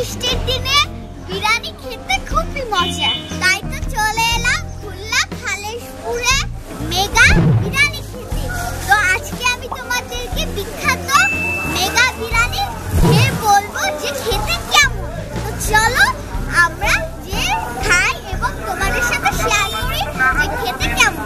বৃষ্টির দিনে বিরিয়ানি খেতে খুবই মজা। তাই তো চলে এলাম খুলনা খালেশপুরে মেগা বিরিয়ানি খেতে। তো আজকে আমি তোমাদেরকে বিখ্যাত মেগা বিরিয়ানি খেয়ে বলবো যে খেতে কেমন। তো চলো আমরা যে খাই এবং তোমাদের সাথে শেয়ার করি যে খেতে কেমন।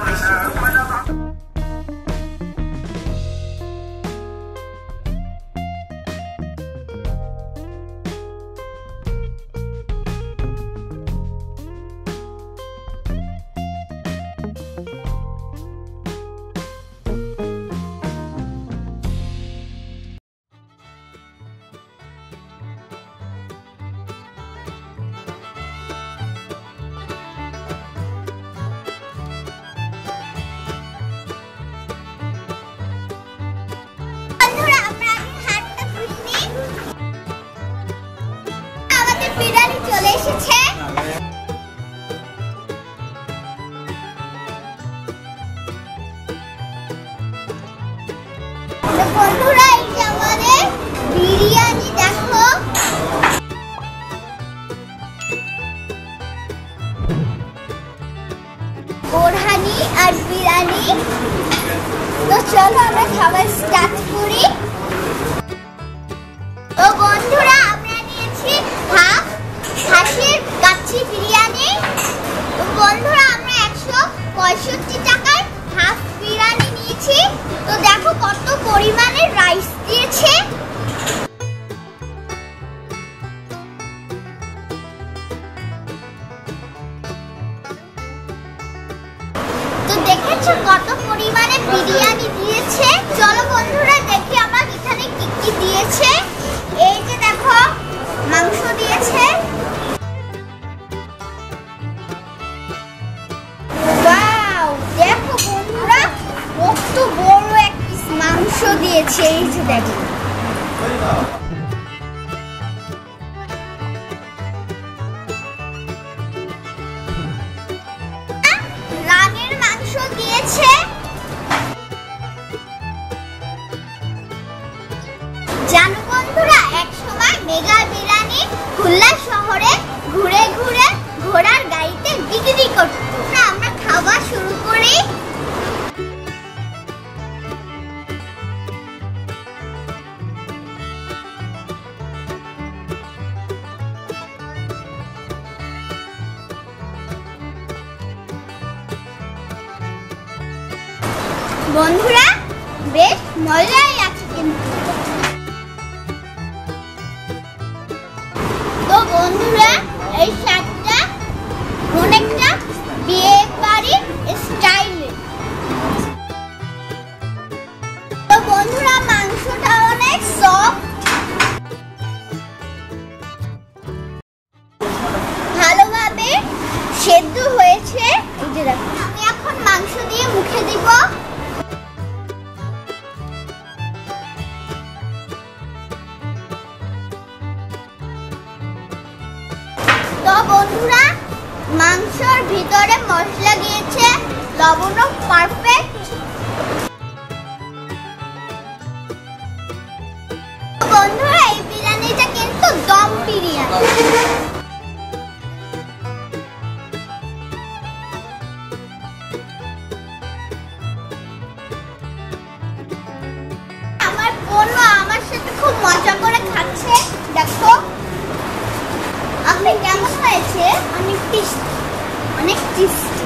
বিরিয়ানি চলে এসেছে। বন্ধুরা এই যে আমাদের বিরিয়ানি দেখো। বোরহানি আর বিরিয়ানি। তো চলো আমরা খাবার স্টার্ট করি। তো বন্ধুরা আমরা নিয়েছি হাফ খাসির কাচ্চি বিরিয়ানি। তো বন্ধুরা আমরা 165 টাকার হাফ বিরিয়ানি নিয়েছি। তো দেখো কত পরিমাণে রাইস দিয়েছে। তো দেখেছো কত পরিমাণে বিরিয়ানি দিয়েছে। চলো বন্ধুরা দেখি আমার এখানে কি কি দিয়েছে। এই যে দেখো মাংস দিয়েছে। ওয়াও দেখো বন্ধুরা কত বড় এক পিস মাংস দিয়েছে। এই যে দেখো রানের মাংস দিয়েছে। জানো বন্ধুরা একসময় মেগা বিরিয়ানি খুলনা শহরে ঘুরে ঘুরে ঘোড়ার গাড়িতে বিক্রি করত। আমরা খাওয়া শুরু করি। বন্ধুরা বেশ মজাই আছে কিন্তু। তো বন্ধুরা এই স্বাদটা অনেকটা বিয়ে বাড়ি স্টাইলে। তো বন্ধুরা মাংসটা অনেক সফট, ভালোভাবে সেদ্ধ হয়েছে। এই যে দেখো আমি এখন মাংস দিয়ে মুখে দিব। তো বন্ধুরা মাংসর ভিতরে মশলা দিয়েছে, লবণও পারফেক্ট। বন্ধুরা এই বিরিয়ানিটা কিন্তু দম বিরিয়ানি। আমার বোন আমার সাথে খুব মজা করে খাচ্ছে। দেখো আপনি কেমন হয়েছে? অনেক টেস্টি, অনেক টেস্টি।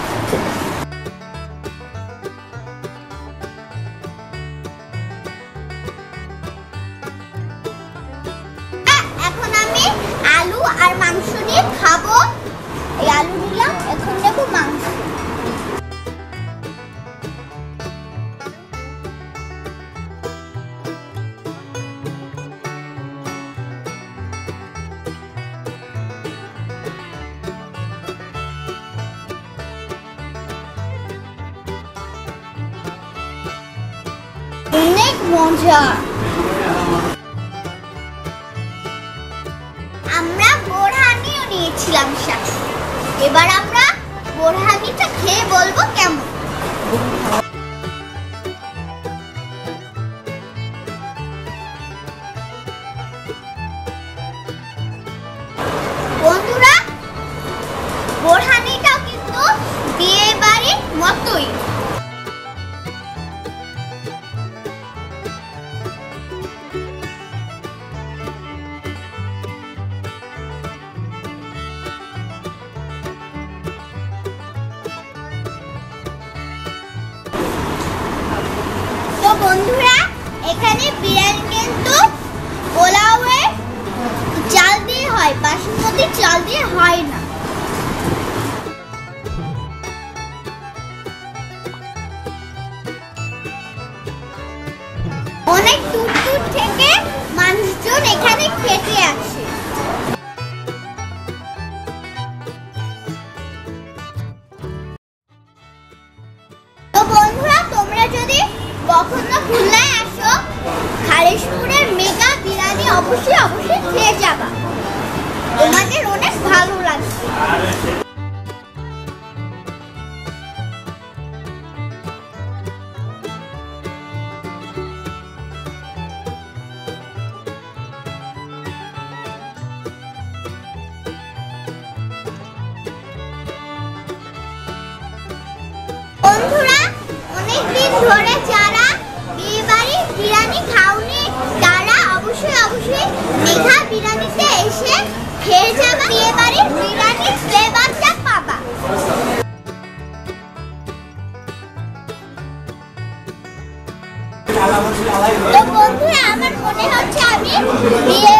এখন আমি আলু আর মাংস দিয়ে খাবো। এই আলু নিলাম, এখন দেবো মাংস। অনেক মজা। আমরা বোরহানিও নিয়েছিলাম সাথে। এবার আমরা বোরহানিটা খেয়ে বলবো কেমন। বন্ধুরা, এখানে বিরিয়ানি কিন্তু পোলাওয়ের চাল দিয়ে হয়, বাসমতি চাল দিয়ে হয় না। অনেক দূর দূর থেকে মানুষজন এখানে খেতে আসে। তো বন্ধুরা, তোমরা যদি কখনো খুলনায় আসো, খালিশপুরের মেগা বিরিয়ানি অবশ্যই খেয়ে যাবা, তোমাদের অনেক ভালো লাগবে। বন্ধুরা, অনেকদিন ধরে যারা বিয়েবাড়ি বিরিয়ানি খাওনি, তারা অবশ্যই মেঘা বিরিয়ানিতে এসে খেয়ে যাবে, বিয়েবাড়ির বিরিয়ানির ফ্লেভারটা পাবা। তো বন্ধুরা, আমার মনে হচ্ছে আমি বিয়ে